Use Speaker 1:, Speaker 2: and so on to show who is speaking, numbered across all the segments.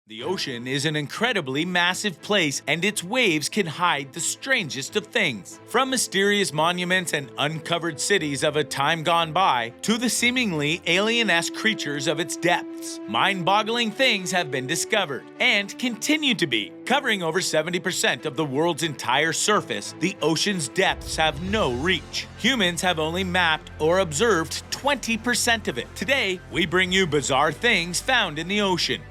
Speaker 1: The ocean is an incredibly massive place, and its waves can hide the strangest of things. From mysterious monuments and uncovered cities of a time gone by, to the seemingly alien-esque creatures of its depths, mind-boggling things have been discovered, and continue to be. Covering over 70% of the world's entire surface, the ocean's depths have no reach. Humans have only mapped or observed 20% of it. Today, we bring you bizarre things found in the ocean.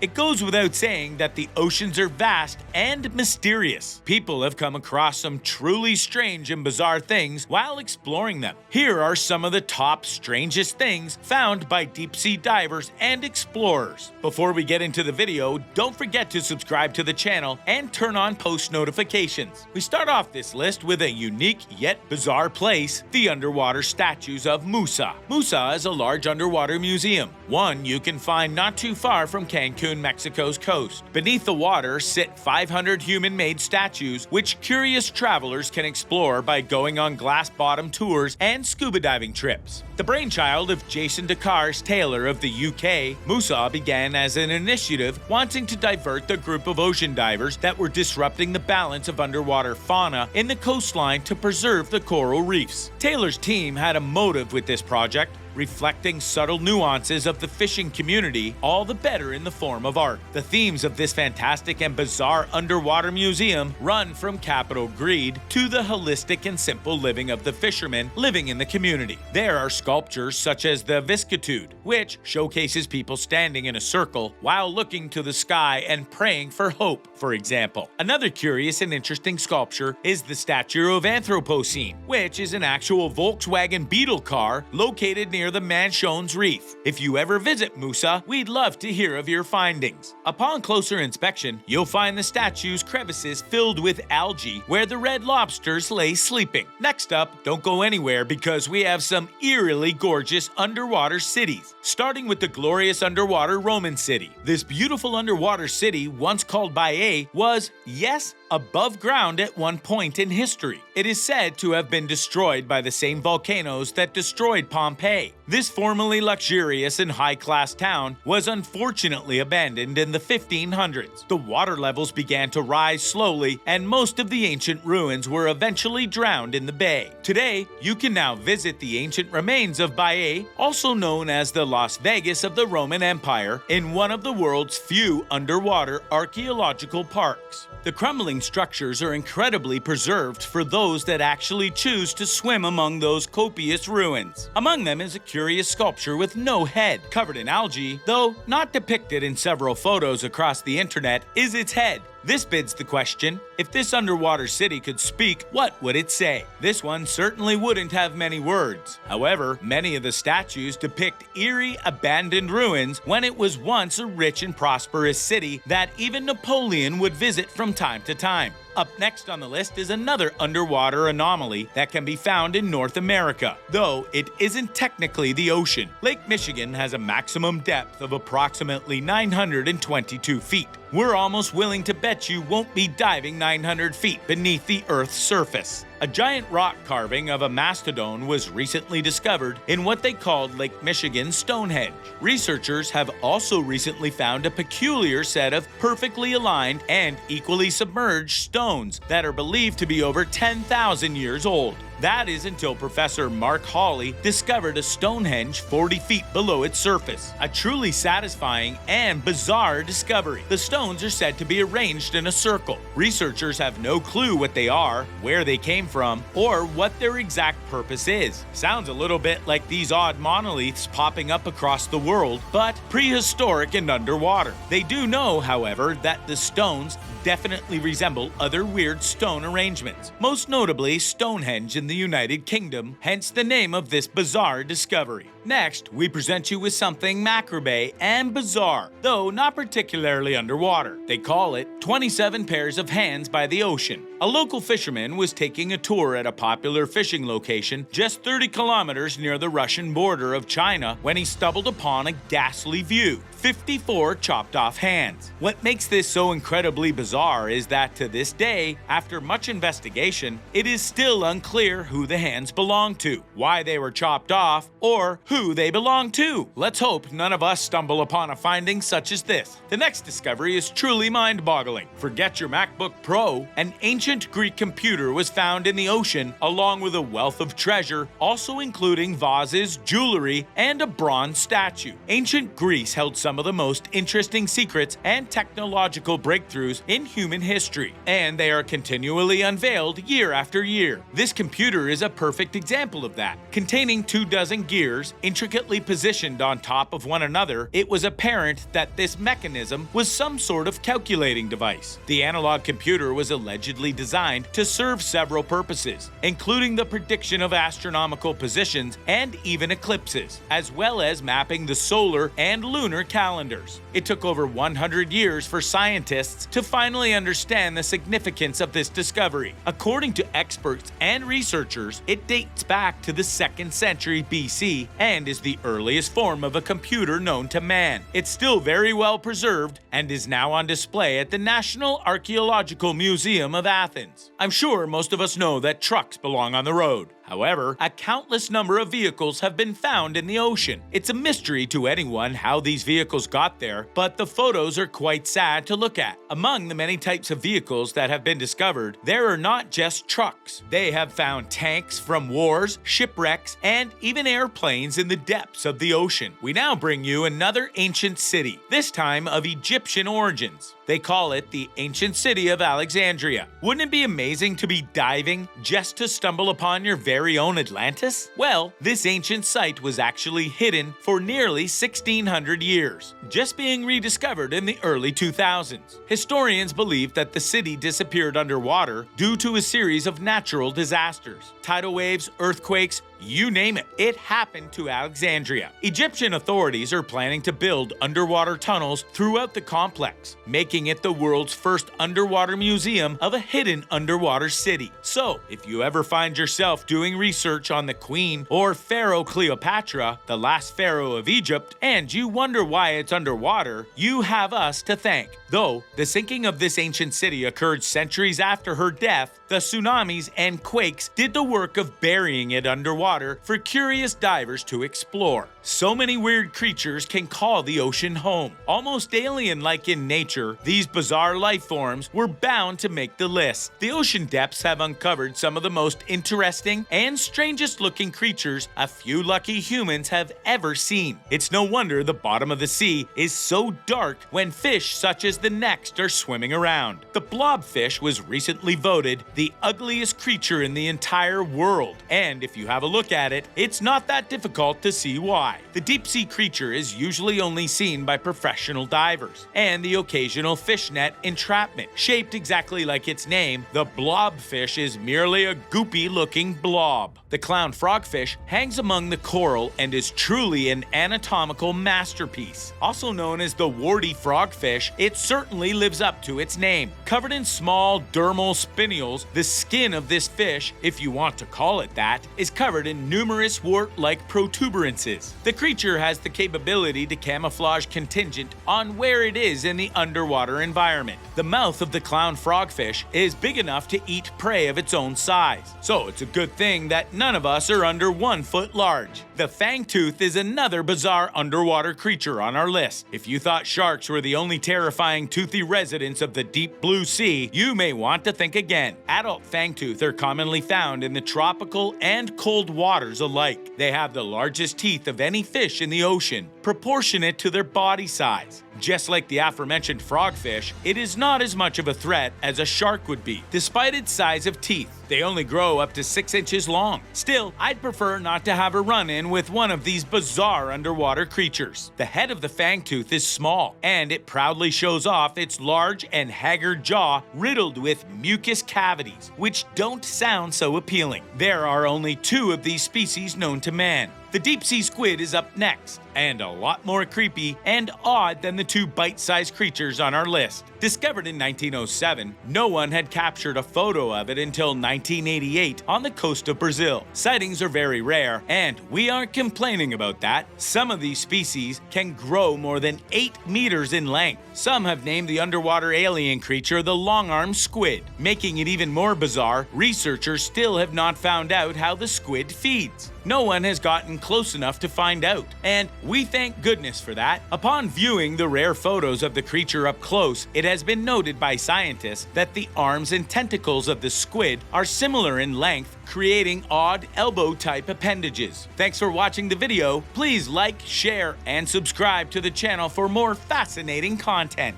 Speaker 1: It goes without saying that the oceans are vast and mysterious. People have come across some truly strange and bizarre things while exploring them. Here are some of the top strangest things found by deep-sea divers and explorers. Before we get into the video, don't forget to subscribe to the channel and turn on post notifications. We start off this list with a unique yet bizarre place, the underwater statues of Musa. Musa is a large underwater museum, one you can find not too far from Cancun, Mexico's coast. Beneath the water sit 500 human-made statues, which curious travelers can explore by going on glass-bottom tours and scuba diving trips. The brainchild of Jason DeCars Taylor of the UK, Musa began as an initiative wanting to divert the group of ocean divers that were disrupting the balance of underwater fauna in the coastline to preserve the coral reefs. Taylor's team had a motive with this project, reflecting subtle nuances of the fishing community, all the better in the form of art. The themes of this fantastic and bizarre underwater museum run from capital greed to the holistic and simple living of the fishermen living in the community. There are sculptures such as the Viscitude, which showcases people standing in a circle while looking to the sky and praying for hope, for example. Another curious and interesting sculpture is the statue of Anthropocene, which is an actual Volkswagen Beetle car located near the Manchones Reef. If you ever visit Musa, we'd love to hear of your findings. Upon closer inspection, you'll find the statue's crevices filled with algae where the red lobsters lay sleeping. Next up, don't go anywhere because we have some eerily gorgeous underwater cities, starting with the glorious underwater Roman city. This beautiful underwater city, once called Baiae, was, yes, above ground at one point in history. It is said to have been destroyed by the same volcanoes that destroyed Pompeii. This formerly luxurious and high-class town was unfortunately abandoned in the 1500s. The water levels began to rise slowly, and most of the ancient ruins were eventually drowned in the bay. Today, you can now visit the ancient remains of Baiae, also known as the Las Vegas of the Roman Empire, in one of the world's few underwater archaeological parks. The crumbling structures are incredibly preserved for those that actually choose to swim among those copious ruins. Among them is a curious sculpture with no head. Covered in algae, though not depicted in several photos across the internet, is its head. This begs the question, if this underwater city could speak, what would it say? This one certainly wouldn't have many words. However, many of the statues depict eerie, abandoned ruins when it was once a rich and prosperous city that even Napoleon would visit from time to time. Up next on the list is another underwater anomaly that can be found in North America, though it isn't technically the ocean. Lake Michigan has a maximum depth of approximately 922 feet. We're almost willing to bet you won't be diving 900 feet beneath the Earth's surface. A giant rock carving of a mastodon was recently discovered in what they called Lake Michigan Stonehenge. Researchers have also recently found a peculiar set of perfectly aligned and equally submerged stones that are believed to be over 10,000 years old. That is until Professor Mark Hawley discovered a Stonehenge 40 feet below its surface. A truly satisfying and bizarre discovery. The stones are said to be arranged in a circle. Researchers have no clue what they are, where they came from, or what their exact purpose is. Sounds a little bit like these odd monoliths popping up across the world, but prehistoric and underwater. They do know, however, that the stones definitely resemble other weird stone arrangements, most notably Stonehenge in the United Kingdom, hence the name of this bizarre discovery. Next, we present you with something macabre and bizarre, though not particularly underwater. They call it 27 pairs of hands by the ocean. A local fisherman was taking a tour at a popular fishing location just 30 kilometers near the Russian border of China when he stumbled upon a ghastly view: 54 chopped off hands. What makes this so incredibly bizarre is that to this day, after much investigation, it is still unclear who the hands belong to, why they were chopped off, or who they belong to. Let's hope none of us stumble upon a finding such as this. The next discovery is truly mind-boggling. Forget your MacBook Pro, an ancient Greek computer was found in the ocean along with a wealth of treasure, also including vases, jewelry, and a bronze statue. Ancient Greece held some of the most interesting secrets and technological breakthroughs in human history, and they are continually unveiled year after year. This computer is a perfect example of that. Containing 24 gears, intricately positioned on top of one another, it was apparent that this mechanism was some sort of calculating device. The analog computer was allegedly designed to serve several purposes, including the prediction of astronomical positions and even eclipses, as well as mapping the solar and lunar calendars. It took over 100 years for scientists to finally understand the significance of this discovery. According to experts and researchers, it dates back to the 2nd century BC and is the earliest form of a computer known to man. It's still very well preserved and is now on display at the National Archaeological Museum of Athens. I'm sure most of us know that trucks belong on the road. However, a countless number of vehicles have been found in the ocean. It's a mystery to anyone how these vehicles got there, but the photos are quite sad to look at. Among the many types of vehicles that have been discovered, there are not just trucks. They have found tanks from wars, shipwrecks, and even airplanes in the depths of the ocean. We now bring you another ancient city, this time of Egyptian origins. They call it the ancient city of Alexandria. Wouldn't it be amazing to be diving just to stumble upon your very own Atlantis? Well, this ancient site was actually hidden for nearly 1,600 years, just being rediscovered in the early 2000s. Historians believe that the city disappeared underwater due to a series of natural disasters. Tidal waves, earthquakes, you name it, it happened to Alexandria. Egyptian authorities are planning to build underwater tunnels throughout the complex, making it the world's first underwater museum of a hidden underwater city. So, if you ever find yourself doing research on the Queen or Pharaoh Cleopatra, the last pharaoh of Egypt, and you wonder why it's underwater, you have us to thank. Though the sinking of this ancient city occurred centuries after her death, the tsunamis and quakes did the work of burying it underwater for curious divers to explore. So many weird creatures can call the ocean home. Almost alien-like in nature, these bizarre life forms were bound to make the list. The ocean depths have uncovered some of the most interesting and strangest looking creatures a few lucky humans have ever seen. It's no wonder the bottom of the sea is so dark when fish such as the next are swimming around. The blobfish was recently voted the ugliest creature in the entire world, and if you have a look at it, it's not that difficult to see why. The deep-sea creature is usually only seen by professional divers, and the occasional fishnet entrapment. Shaped exactly like its name, the blobfish is merely a goopy-looking blob. The clown frogfish hangs among the coral and is truly an anatomical masterpiece. Also known as the warty frogfish, it certainly lives up to its name. Covered in small dermal spinnules, the skin of this fish, if you want to call it that, is covered in numerous wart-like protuberances. The creature has the capability to camouflage contingent on where it is in the underwater environment. The mouth of the clown frogfish is big enough to eat prey of its own size, so it's a good thing that none of us are under 1 foot large. The fangtooth is another bizarre underwater creature on our list. If you thought sharks were the only terrifying toothy residents of the deep blue sea, you may want to think again. Adult fangtooth are commonly found in the tropical and cold waters alike. They have the largest teeth of any fish in the ocean, proportionate to their body size. Just like the aforementioned frogfish, it is not as much of a threat as a shark would be, despite its size of teeth. They only grow up to 6 inches long. Still, I'd prefer not to have a run-in with one of these bizarre underwater creatures. The head of the fangtooth is small, and it proudly shows off its large and haggard jaw riddled with mucus cavities, which don't sound so appealing. There are only 2 of these species known to man. The deep-sea squid is up next, and a lot more creepy and odd than the two bite-sized creatures on our list. Discovered in 1907, no one had captured a photo of it until 1988 on the coast of Brazil. Sightings are very rare, and we aren't complaining about that. Some of these species can grow more than 8 meters in length. Some have named the underwater alien creature the long-armed squid. Making it even more bizarre, researchers still have not found out how the squid feeds. No one has gotten close enough to find out, and we thank goodness for that. Upon viewing the rare photos of the creature up close, it has been noted by scientists that the arms and tentacles of the squid are similar in length, creating odd elbow-type appendages. Thanks for watching the video. Please like, share, and subscribe to the channel for more fascinating content.